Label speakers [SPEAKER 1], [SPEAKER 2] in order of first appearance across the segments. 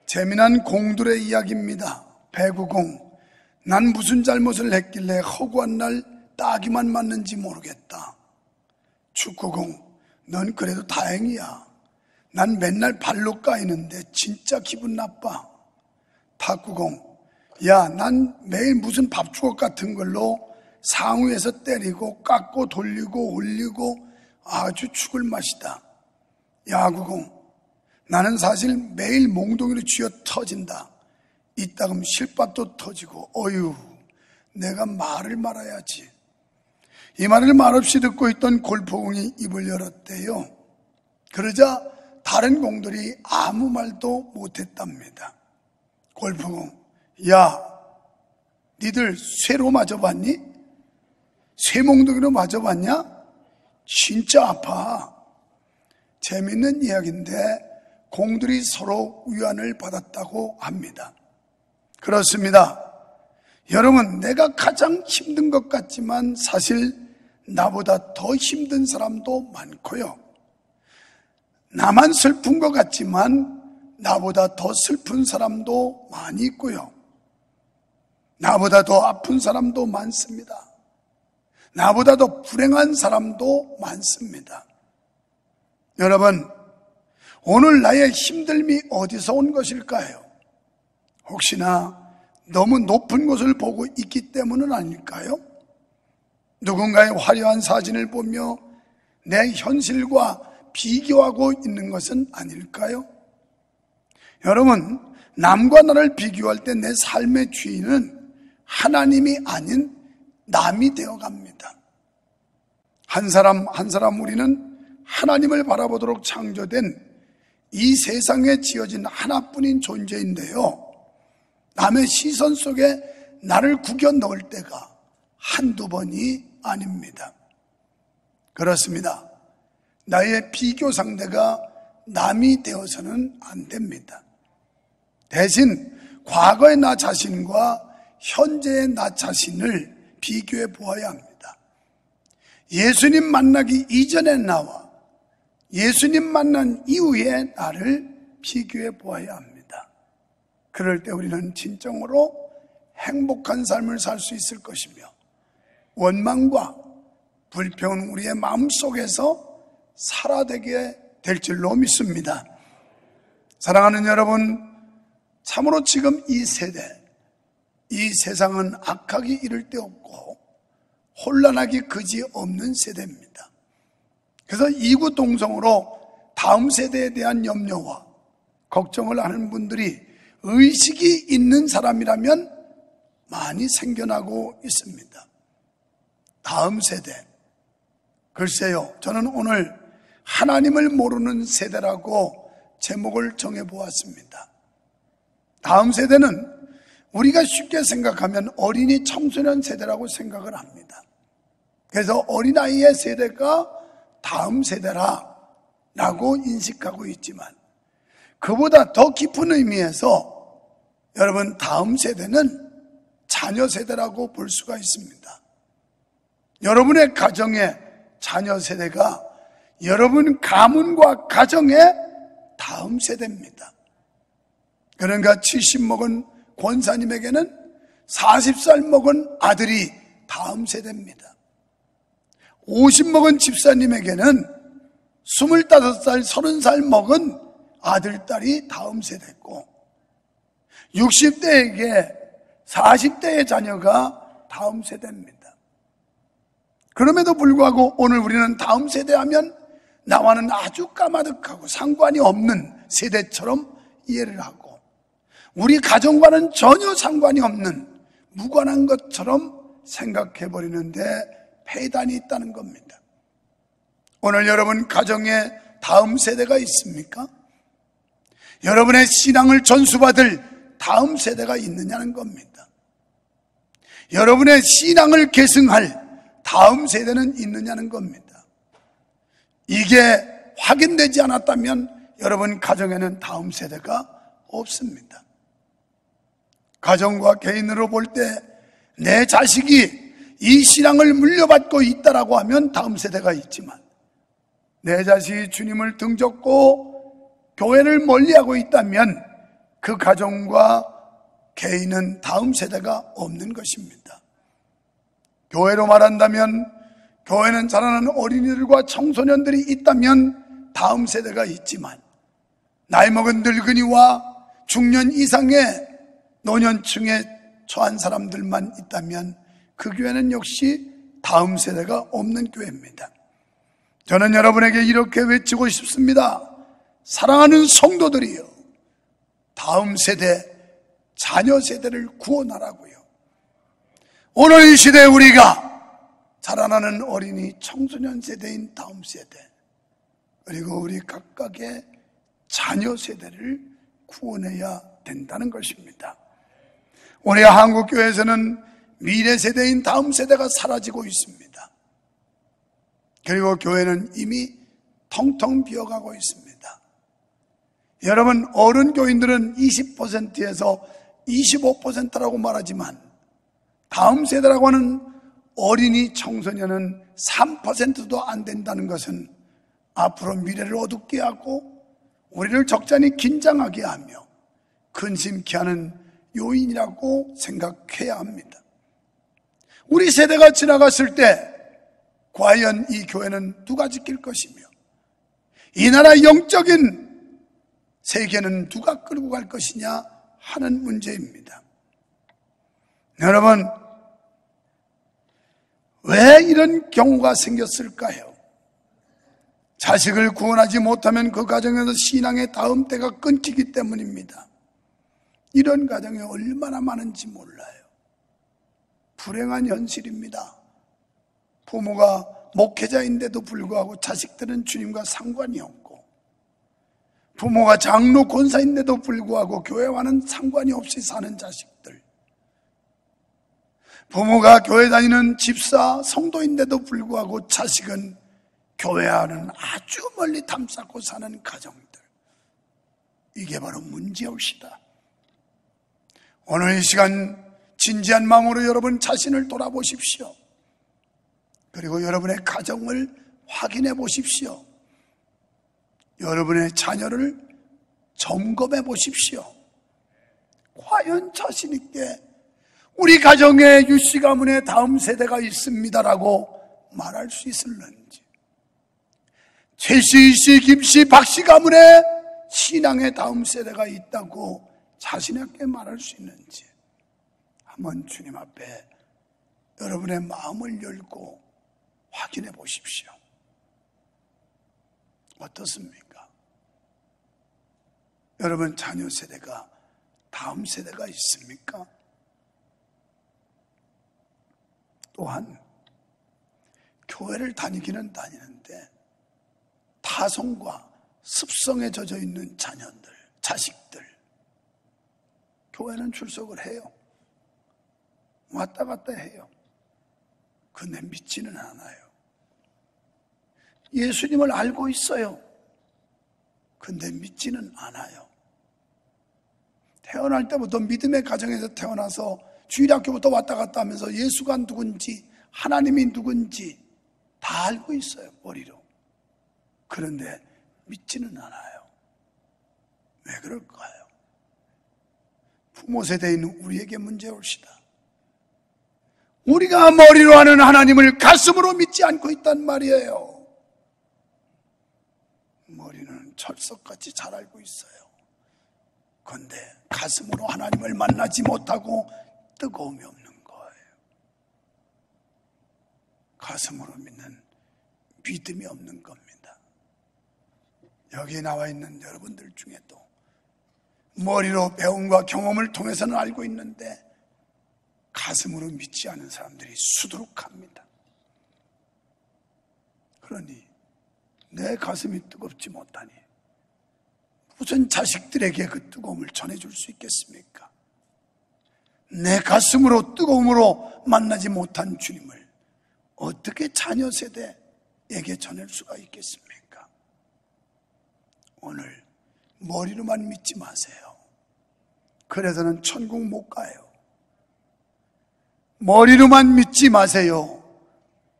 [SPEAKER 1] 재미난 공들의 이야기입니다. 배구공. 난 무슨 잘못을 했길래 허구한 날 따기만 맞는지 모르겠다. 축구공. 넌 그래도 다행이야. 난 맨날 발로 까이는데 진짜 기분 나빠. 탁구공. 야, 난 매일 무슨 밥주걱 같은 걸로 상위에서 때리고 깎고 돌리고 올리고 아주 죽을 맛이다. 야구공. 나는 사실 매일 몽둥이로 쥐어 터진다. 이따금 실밥도 터지고 어휴, 내가 말을 말아야지. 이 말을 말없이 듣고 있던 골프공이 입을 열었대요. 그러자 다른 공들이 아무 말도 못했답니다. 골프공. 야, 니들 쇠로 맞아봤니? 쇠몽둥이로 맞아봤냐? 진짜 아파. 재밌는 이야기인데 공들이 서로 위안을 받았다고 합니다. 그렇습니다. 여러분, 내가 가장 힘든 것 같지만 사실 나보다 더 힘든 사람도 많고요. 나만 슬픈 것 같지만 나보다 더 슬픈 사람도 많이 있고요. 나보다 더 아픈 사람도 많습니다. 나보다 더 불행한 사람도 많습니다. 여러분, 오늘 나의 힘듦이 어디서 온 것일까요? 혹시나 너무 높은 곳을 보고 있기 때문은 아닐까요? 누군가의 화려한 사진을 보며 내 현실과 비교하고 있는 것은 아닐까요? 여러분, 남과 나를 비교할 때 내 삶의 주인은 하나님이 아닌 남이 되어갑니다. 한 사람 한 사람 우리는 하나님을 바라보도록 창조된 이 세상에 지어진 하나뿐인 존재인데요, 남의 시선 속에 나를 구겨 넣을 때가 한두 번이 아닙니다. 그렇습니다. 나의 비교 상대가 남이 되어서는 안 됩니다. 대신 과거의 나 자신과 현재의 나 자신을 비교해 보아야 합니다. 예수님 만나기 이전의 나와 예수님 만난 이후의 나를 비교해 보아야 합니다. 그럴 때 우리는 진정으로 행복한 삶을 살 수 있을 것이며 원망과 불평은 우리의 마음속에서 살아되게 될 줄로 믿습니다. 사랑하는 여러분, 참으로 지금 이 세대, 이 세상은 악하기 이를 데 없고 혼란하기 그지없는 세대입니다. 그래서 이구동성으로 다음 세대에 대한 염려와 걱정을 하는 분들이 의식이 있는 사람이라면 많이 생겨나고 있습니다. 다음 세대. 글쎄요, 저는 오늘 하나님을 모르는 세대라고 제목을 정해보았습니다. 다음 세대는 우리가 쉽게 생각하면 어린이 청소년 세대라고 생각을 합니다. 그래서 어린아이의 세대가 다음 세대라고 인식하고 있지만 그보다 더 깊은 의미에서 여러분, 다음 세대는 자녀 세대라고 볼 수가 있습니다. 여러분의 가정의 자녀 세대가 여러분 가문과 가정의 다음 세대입니다. 그러니까 70 먹은 권사님에게는 40살 먹은 아들이 다음 세대입니다. 50 먹은 집사님에게는 25살, 30살 먹은 아들, 딸이 다음 세대고 60대에게 40대의 자녀가 다음 세대입니다. 그럼에도 불구하고 오늘 우리는 다음 세대 하면 나와는 아주 까마득하고 상관이 없는 세대처럼 이해를 하고 우리 가정과는 전혀 상관이 없는 무관한 것처럼 생각해버리는데 폐단이 있다는 겁니다. 오늘 여러분 가정에 다음 세대가 있습니까? 여러분의 신앙을 전수받을 다음 세대가 있느냐는 겁니다. 여러분의 신앙을 계승할 다음 세대는 있느냐는 겁니다. 이게 확인되지 않았다면 여러분 가정에는 다음 세대가 없습니다. 가정과 개인으로 볼 때 내 자식이 이 신앙을 물려받고 있다라고 하면 다음 세대가 있지만, 내 자식이 주님을 등졌고 교회를 멀리하고 있다면 그 가정과 개인은 다음 세대가 없는 것입니다. 교회로 말한다면 교회는 자라는 어린이들과 청소년들이 있다면 다음 세대가 있지만, 나이 먹은 늙은이와 중년 이상의 노년층에 처한 사람들만 있다면 그 교회는 역시 다음 세대가 없는 교회입니다. 저는 여러분에게 이렇게 외치고 싶습니다. 사랑하는 성도들이요, 다음 세대, 자녀 세대를 구원하라고요. 오늘 이 시대에 우리가 자라나는 어린이 청소년 세대인 다음 세대, 그리고 우리 각각의 자녀 세대를 구원해야 된다는 것입니다. 우리 한국교회에서는 미래 세대인 다음 세대가 사라지고 있습니다. 그리고 교회는 이미 텅텅 비어가고 있습니다. 여러분, 어른 교인들은 20%에서 25%라고 말하지만 다음 세대라고 하는 어린이 청소년은 3%도 안 된다는 것은 앞으로 미래를 어둡게 하고 우리를 적잖이 긴장하게 하며 근심케 하는 요인이라고 생각해야 합니다. 우리 세대가 지나갔을 때 과연 이 교회는 누가 지킬 것이며 이 나라의 영적인 세계는 누가 끌고 갈 것이냐 하는 문제입니다. 여러분, 왜 이런 경우가 생겼을까요? 자식을 구원하지 못하면 그 가정에서 신앙의 다음 때가 끊기기 때문입니다. 이런 가정이 얼마나 많은지 몰라요. 불행한 현실입니다. 부모가 목회자인데도 불구하고 자식들은 주님과 상관이 없고, 부모가 장로 권사인데도 불구하고 교회와는 상관이 없이 사는 자식들, 부모가 교회 다니는 집사 성도인데도 불구하고 자식은 교회와는 아주 멀리 담쌓고 사는 가정들, 이게 바로 문제옵시다. 오늘 이 시간 진지한 마음으로 여러분 자신을 돌아보십시오. 그리고 여러분의 가정을 확인해 보십시오. 여러분의 자녀를 점검해 보십시오. 과연 자신 있게 우리 가정에 유씨 가문의 다음 세대가 있습니다라고 말할 수 있을는지, 최씨, 이씨, 김씨, 박씨 가문의 신앙의 다음 세대가 있다고 자신있게 말할 수 있는지 한번 주님 앞에 여러분의 마음을 열고 확인해 보십시오. 어떻습니까? 여러분 자녀 세대가 다음 세대가 있습니까? 또한 교회를 다니기는 다니는데 타성과 습성에 젖어 있는 자녀들, 자식들, 교회는 출석을 해요. 왔다 갔다 해요. 근데 믿지는 않아요. 예수님을 알고 있어요. 근데 믿지는 않아요. 태어날 때부터 믿음의 가정에서 태어나서 주일학교부터 왔다 갔다 하면서 예수가 누군지 하나님이 누군지 다 알고 있어요, 머리로. 그런데 믿지는 않아요. 왜 그럴까요? 부모 세대에 있는 우리에게 문제올시다. 우리가 머리로 하는 하나님을 가슴으로 믿지 않고 있단 말이에요. 머리는 철석같이 잘 알고 있어요. 그런데 가슴으로 하나님을 만나지 못하고 뜨거움이 없는 거예요. 가슴으로 믿는 믿음이 없는 겁니다. 여기 나와 있는 여러분들 중에도 머리로 배움과 경험을 통해서는 알고 있는데 가슴으로 믿지 않은 사람들이 수두룩합니다. 그러니 내 가슴이 뜨겁지 못하니 무슨 자식들에게 그 뜨거움을 전해줄 수 있겠습니까? 내 가슴으로 뜨거움으로 만나지 못한 주님을 어떻게 자녀 세대에게 전할 수가 있겠습니까? 오늘 머리로만 믿지 마세요. 그래서는 천국 못 가요. 머리로만 믿지 마세요.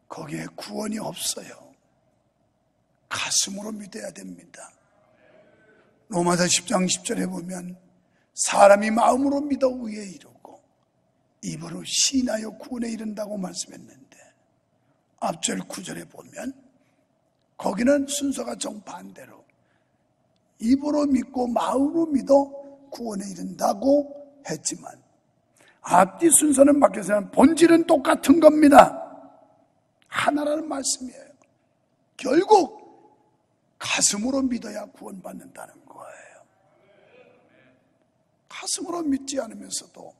[SPEAKER 1] 거기에 구원이 없어요. 가슴으로 믿어야 됩니다. 로마서 10장 10절에 보면 사람이 마음으로 믿어 의에 이르고 입으로 시인하여 구원에 이른다고 말씀했는데, 앞절 9절에 보면 거기는 순서가 정반대로 입으로 믿고 마음으로 믿어 구원에 이른다고 했지만, 앞뒤 순서는 바뀌었으나 본질은 똑같은 겁니다. 하나라는 말씀이에요. 결국 가슴으로 믿어야 구원받는다는 거예요. 가슴으로 믿지 않으면서도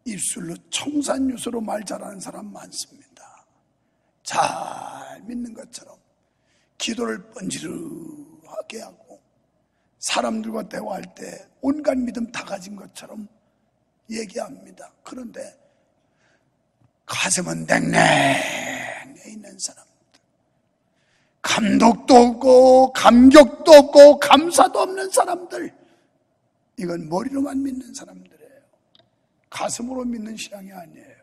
[SPEAKER 1] 입술로 청산유수로 말 잘하는 사람 많습니다. 잘 믿는 것처럼 기도를 번지르하게 하고 사람들과 대화할 때 온갖 믿음 다 가진 것처럼 얘기합니다. 그런데 가슴은 냉랭해 있는 사람들, 감독도 없고 감격도 없고 감사도 없는 사람들, 이건 머리로만 믿는 사람들이에요. 가슴으로 믿는 신앙이 아니에요.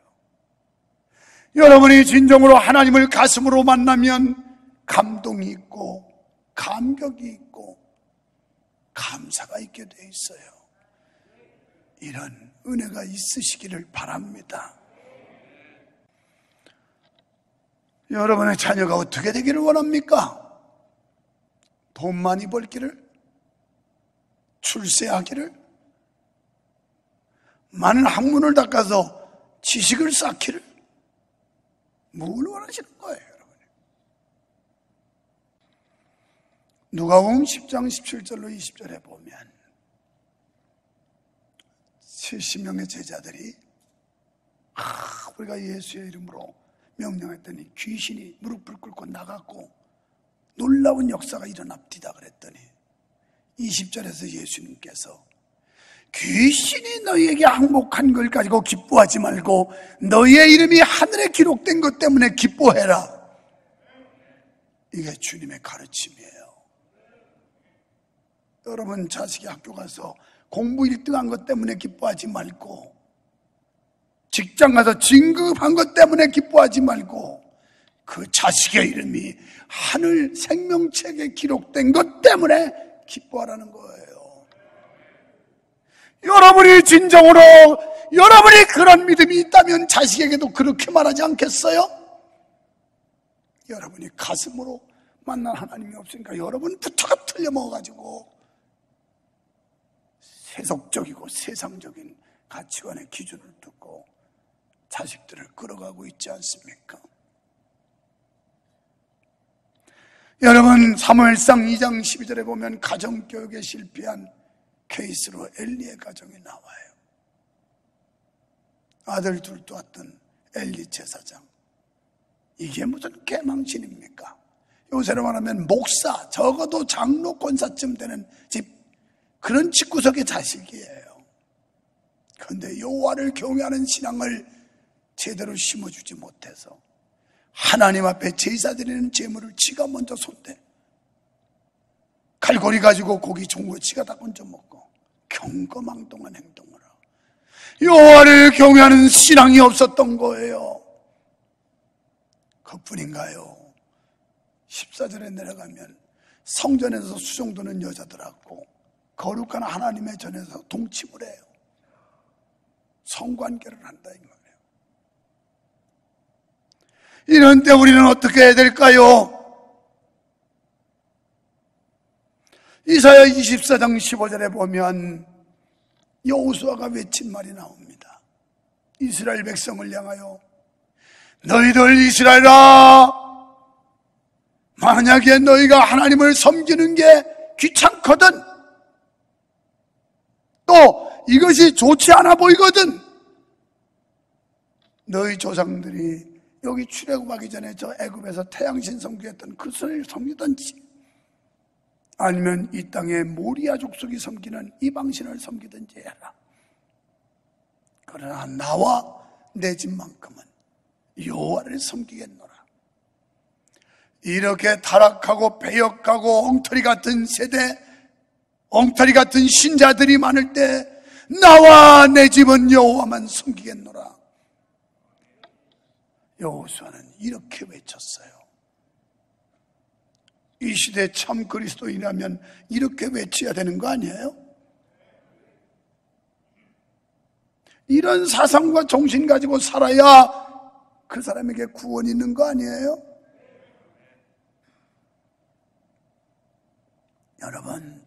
[SPEAKER 1] 여러분이 진정으로 하나님을 가슴으로 만나면 감동이 있고 감격이 있고 감사가 있게 돼 있어요. 이런 은혜가 있으시기를 바랍니다. 여러분의 자녀가 어떻게 되기를 원합니까? 돈 많이 벌기를? 출세하기를? 많은 학문을 닦아서 지식을 쌓기를? 뭘 원하시는 거예요, 여러분? 누가복음 10장 17절로 20절에 보면 70명의 제자들이 우리가 예수의 이름으로 명령했더니 귀신이 무릎을 꿇고 나갔고 놀라운 역사가 일어납디다 그랬더니 20절에서 예수님께서 귀신이 너희에게 항복한 걸 가지고 기뻐하지 말고 너희의 이름이 하늘에 기록된 것 때문에 기뻐해라. 이게 주님의 가르침이에요. 여러분 자식이 학교 가서 공부 1등한 것 때문에 기뻐하지 말고, 직장 가서 진급한 것 때문에 기뻐하지 말고, 그 자식의 이름이 하늘 생명책에 기록된 것 때문에 기뻐하라는 거예요. 여러분이 진정으로 여러분이 그런 믿음이 있다면 자식에게도 그렇게 말하지 않겠어요? 여러분이 가슴으로 만난 하나님이 없으니까 여러분부터가 틀려먹어가지고 세속적이고 세상적인 가치관의 기준을 두고 자식들을 끌어가고 있지 않습니까? 여러분 사무엘상 2장 12절에 보면 가정교육에 실패한 케이스로 엘리의 가정이 나와요. 아들 둘 두었던 엘리 제사장, 이게 무슨 개망신입니까? 요새로 말하면 목사, 적어도 장로 권사쯤 되는 집, 그런 집구석의 자식이에요. 그런데 여호와를 경외하는 신앙을 제대로 심어주지 못해서 하나님 앞에 제사드리는 제물을 지가 먼저 손대, 칼고리 가지고 고기 좋은 거 지가 다 먼저 먹고 경거망동한 행동을 하고 여호와를 경외하는 신앙이 없었던 거예요. 그뿐인가요? 14절에 내려가면 성전에서 수종드는 여자들하고 거룩한 하나님의 전에서 동침을 해요. 성관계를 한다 이 말이에요. 이런 때 우리는 어떻게 해야 될까요? 이사야 24장 15절에 보면 여호수아가 외친 말이 나옵니다. 이스라엘 백성을 향하여 너희들 이스라엘아, 만약에 너희가 하나님을 섬기는 게 귀찮거든, 또 이것이 좋지 않아 보이거든, 너희 조상들이 여기 출애굽하기 전에 저 애굽에서 태양신 섬기했던 그 선을 섬기든지 아니면 이 땅의 모리아 족속이 섬기는 이방신을 섬기든지 해라. 그러나 나와 내 집만큼은 여호와를 섬기겠노라. 이렇게 타락하고 배역하고 엉터리 같은 세대, 엉터리 같은 신자들이 많을 때 나와 내 집은 여호와만 섬기겠노라. 여호수아는 이렇게 외쳤어요. 이 시대 참 그리스도인이라면 이렇게 외쳐야 되는 거 아니에요? 이런 사상과 정신 가지고 살아야 그 사람에게 구원이 있는 거 아니에요? 여러분,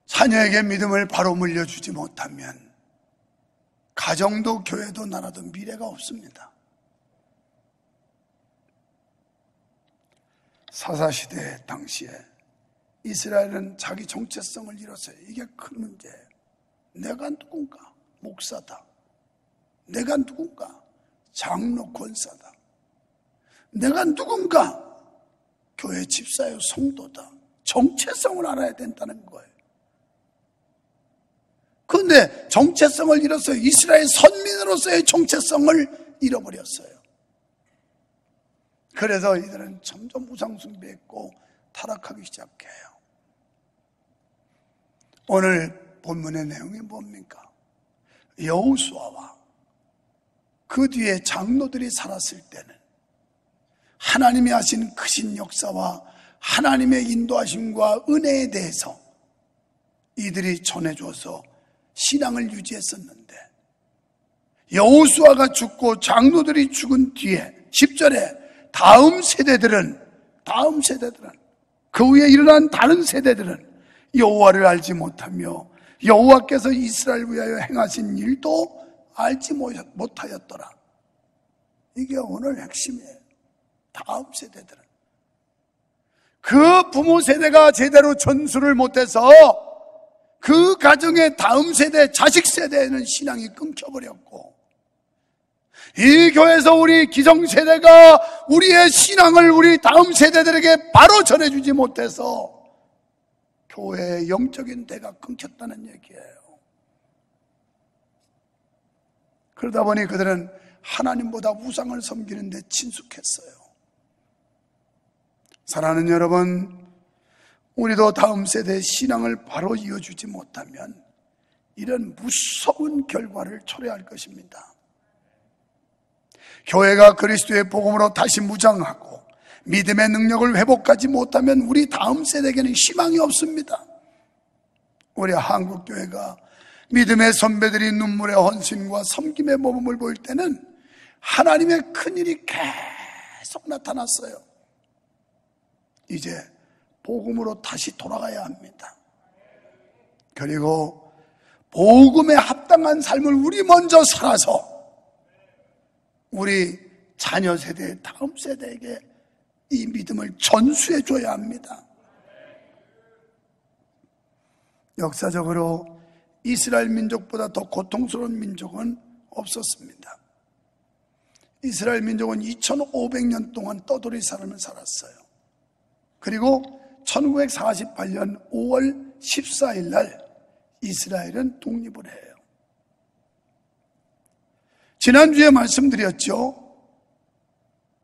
[SPEAKER 1] 자녀에게 믿음을 바로 물려주지 못하면 가정도 교회도 나라도 미래가 없습니다. 사사시대 당시에 이스라엘은 자기 정체성을 잃었어요. 이게 큰 문제예요. 내가 누군가? 목사다. 내가 누군가? 장로 권사다. 내가 누군가? 교회 집사요 성도다. 정체성을 알아야 된다는 거예요. 그런데 정체성을 잃었어요. 이스라엘 선민으로서의 정체성을 잃어버렸어요. 그래서 이들은 점점 우상숭배했고 타락하기 시작해요. 오늘 본문의 내용이 뭡니까? 여호수아와 그 뒤에 장로들이 살았을 때는 하나님이 하신 크신 역사와 하나님의 인도하심과 은혜에 대해서 이들이 전해줘서 신앙을 유지했었는데, 여호수아가 죽고 장로들이 죽은 뒤에 10절에 다음 세대들은 그 위에 일어난 다른 세대들은 여호와를 알지 못하며 여호와께서 이스라엘 위하여 행하신 일도 알지 못하였더라. 이게 오늘 핵심이에요. 다음 세대들은 그 부모 세대가 제대로 전수를 못해서 그 가정의 다음 세대, 자식 세대에는 신앙이 끊겨버렸고, 이 교회에서 우리 기성세대가 우리의 신앙을 우리 다음 세대들에게 바로 전해주지 못해서 교회의 영적인 대가 끊겼다는 얘기예요. 그러다 보니 그들은 하나님보다 우상을 섬기는 데 친숙했어요. 사랑하는 여러분, 우리도 다음 세대의 신앙을 바로 이어주지 못하면 이런 무서운 결과를 초래할 것입니다. 교회가 그리스도의 복음으로 다시 무장하고 믿음의 능력을 회복하지 못하면 우리 다음 세대에게는 희망이 없습니다. 우리 한국교회가 믿음의 선배들이 눈물의 헌신과 섬김의 모범을 보일 때는 하나님의 큰일이 계속 나타났어요. 이제 복음으로 다시 돌아가야 합니다. 그리고 복음에 합당한 삶을 우리 먼저 살아서 우리 자녀 세대, 다음 세대에게 이 믿음을 전수해 줘야 합니다. 역사적으로 이스라엘 민족보다 더 고통스러운 민족은 없었습니다. 이스라엘 민족은 2500년 동안 떠돌이 삶을 살았어요. 그리고 1948년 5월 14일 날 이스라엘은 독립을 해요. 지난주에 말씀드렸죠.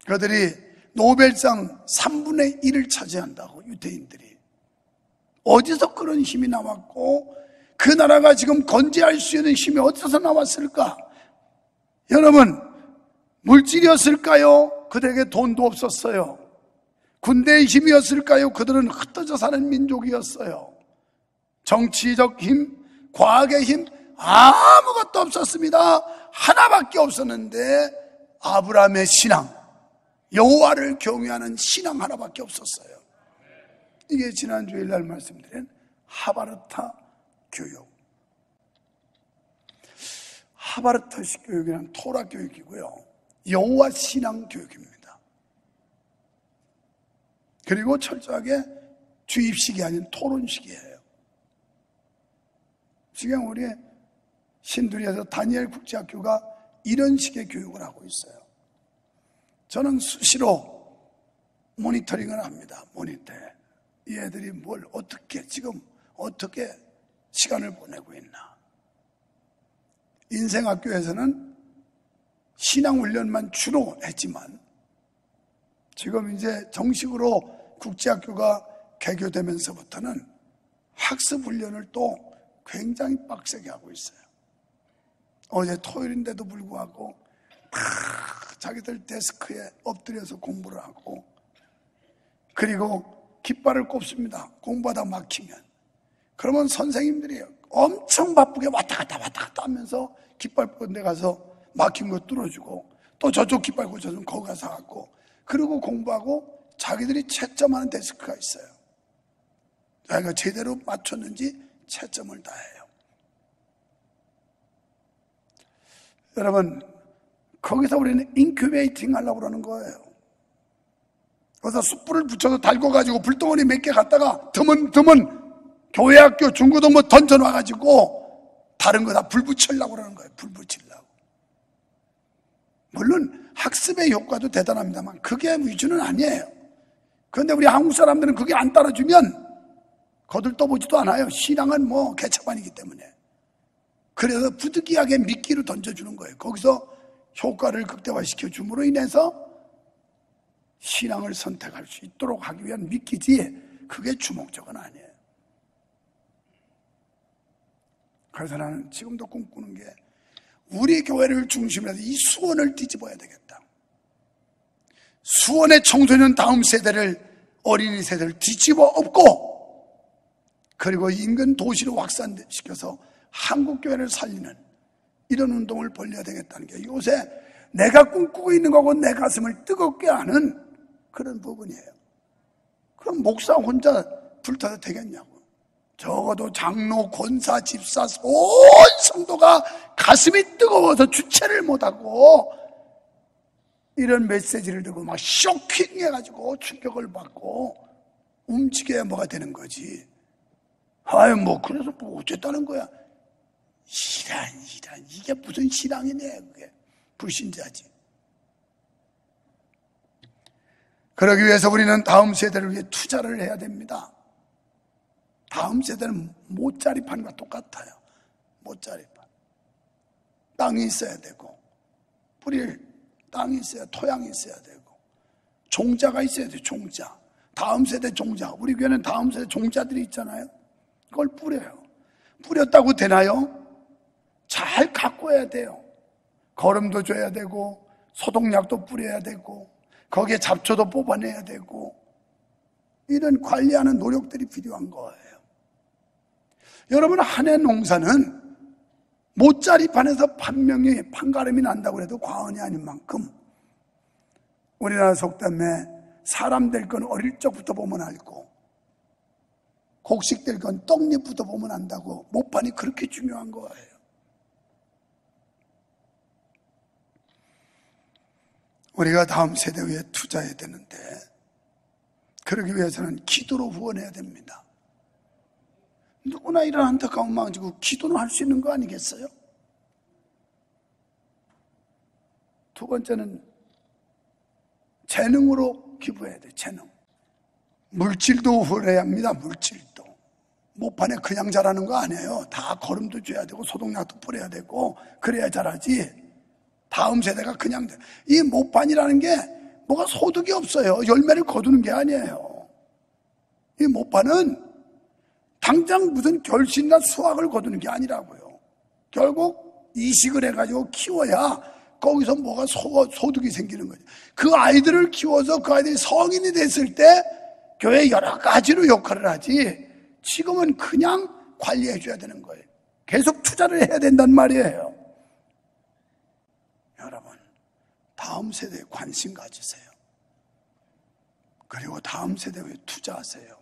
[SPEAKER 1] 그들이 노벨상 3분의 1을 차지한다고, 유대인들이. 어디서 그런 힘이 나왔고 그 나라가 지금 건재할 수 있는 힘이 어디서 나왔을까? 여러분, 물질이었을까요? 그들에게 돈도 없었어요. 군대의 힘이었을까요? 그들은 흩어져 사는 민족이었어요. 정치적 힘, 과학의 힘, 아무것도 없었습니다. 하나밖에 없었는데 아브라함의 신앙, 여호와를 경외하는 신앙 하나밖에 없었어요. 이게 지난 주일날 말씀드린 하바르타 교육. 하바르타식 교육이란 토라 교육이고요, 여호와 신앙 교육입니다. 그리고 철저하게 주입식이 아닌 토론식이에요. 지금 우리 신두리에서 다니엘 국제학교가 이런 식의 교육을 하고 있어요. 저는 수시로 모니터링을 합니다. 모니터. 이 애들이 뭘 어떻게, 지금 어떻게 시간을 보내고 있나. 인생학교에서는 신앙훈련만 주로 했지만 지금 이제 정식으로 국제학교가 개교되면서부터는 학습훈련을 또 굉장히 빡세게 하고 있어요. 어제 토요일인데도 불구하고 자기들 데스크에 엎드려서 공부를 하고, 그리고 깃발을 꼽습니다. 공부하다 막히면. 그러면 선생님들이 엄청 바쁘게 왔다 갔다 하면서 깃발 꽂은 데 가서 막힌 거 뚫어주고, 또 저쪽 깃발 꽂혀서 거기 가서 하고, 그리고 공부하고 자기들이 채점하는 데스크가 있어요. 자기가 제대로 맞췄는지 채점을 다 해요. 여러분, 거기서 우리는 인큐베이팅 하려고 그러는 거예요. 거기서 숯불을 붙여서 달궈가지고 불덩어리 몇 개 갖다가 드문 교회 학교 중고도 뭐 던져놔가지고 다른 거 다 불 붙이려고 그러는 거예요. 불 붙이려고. 물론 학습의 효과도 대단합니다만 그게 위주는 아니에요. 그런데 우리 한국 사람들은 그게 안 따라주면 거들떠보지도 않아요. 신앙은 뭐 개차반이기 때문에. 그래서 부득이하게 미끼로 던져주는 거예요. 거기서 효과를 극대화시켜 줌으로 인해서 신앙을 선택할 수 있도록 하기 위한 미끼지, 그게 주목적은 아니에요. 그래서 나는 지금도 꿈꾸는 게 우리 교회를 중심으로 해서 이 수원을 뒤집어야 되겠다. 수원의 청소년 다음 세대를, 어린이 세대를 뒤집어 엎고, 그리고 인근 도시로 확산시켜서 한국 교회를 살리는 이런 운동을 벌려야 되겠다는 게 요새 내가 꿈꾸고 있는 거고 내 가슴을 뜨겁게 하는 그런 부분이에요. 그럼 목사 혼자 불타도 되겠냐고. 적어도 장로, 권사, 집사, 온 성도가 가슴이 뜨거워서 주체를 못하고 이런 메시지를 듣고 막 쇼킹해가지고 충격을 받고 움직여야 뭐가 되는 거지. 아유, 뭐 그래서 뭐 어쨌다는 거야. 이란 이게 무슨 신앙이네. 그게 불신자지. 그러기 위해서 우리는 다음 세대를 위해 투자를 해야 됩니다. 다음 세대는 못자리판과 똑같아요. 못자리판. 땅이 있어야 되고, 뿌릴 땅이 있어야, 토양이 있어야 되고, 종자가 있어야 돼요. 종자. 다음 세대 종자. 우리 교회는 다음 세대 종자들이 있잖아요. 그걸 뿌려요. 뿌렸다고 되나요? 잘 가꿔야 돼요. 거름도 줘야 되고, 소독약도 뿌려야 되고, 거기에 잡초도 뽑아내야 되고, 이런 관리하는 노력들이 필요한 거예요. 여러분, 한 해 농사는 못자리판에서 판가름이 난다고 해도 과언이 아닌 만큼 우리나라 속담에 사람 될 건 어릴 적부터 보면 알고 곡식 될 건 떡잎부터 보면 안다고, 못판이 그렇게 중요한 거예요. 우리가 다음 세대 위해 투자해야 되는데, 그러기 위해서는 기도로 후원해야 됩니다. 누구나 이런 안타까운 마음 가지고 기도는 할 수 있는 거 아니겠어요? 두 번째는 재능으로 기부해야 돼요. 재능. 물질도 후원해야 합니다. 물질도. 못판에 그냥 자라는 거 아니에요. 다 거름도 줘야 되고 소독약도 뿌려야 되고 그래야 자라지. 다음 세대가 그냥 돼. 이 못판이라는 게 뭐가 소득이 없어요. 열매를 거두는 게 아니에요. 이 못판은 당장 무슨 결실이나 수확을 거두는 게 아니라고요. 결국 이식을 해가지고 키워야 거기서 뭐가 소득이 생기는 거죠. 그 아이들을 키워서 그 아이들이 성인이 됐을 때 교회 여러 가지로 역할을 하지, 지금은 그냥 관리해 줘야 되는 거예요. 계속 투자를 해야 된단 말이에요. 여러분, 다음 세대에 관심 가지세요. 그리고 다음 세대에 투자하세요.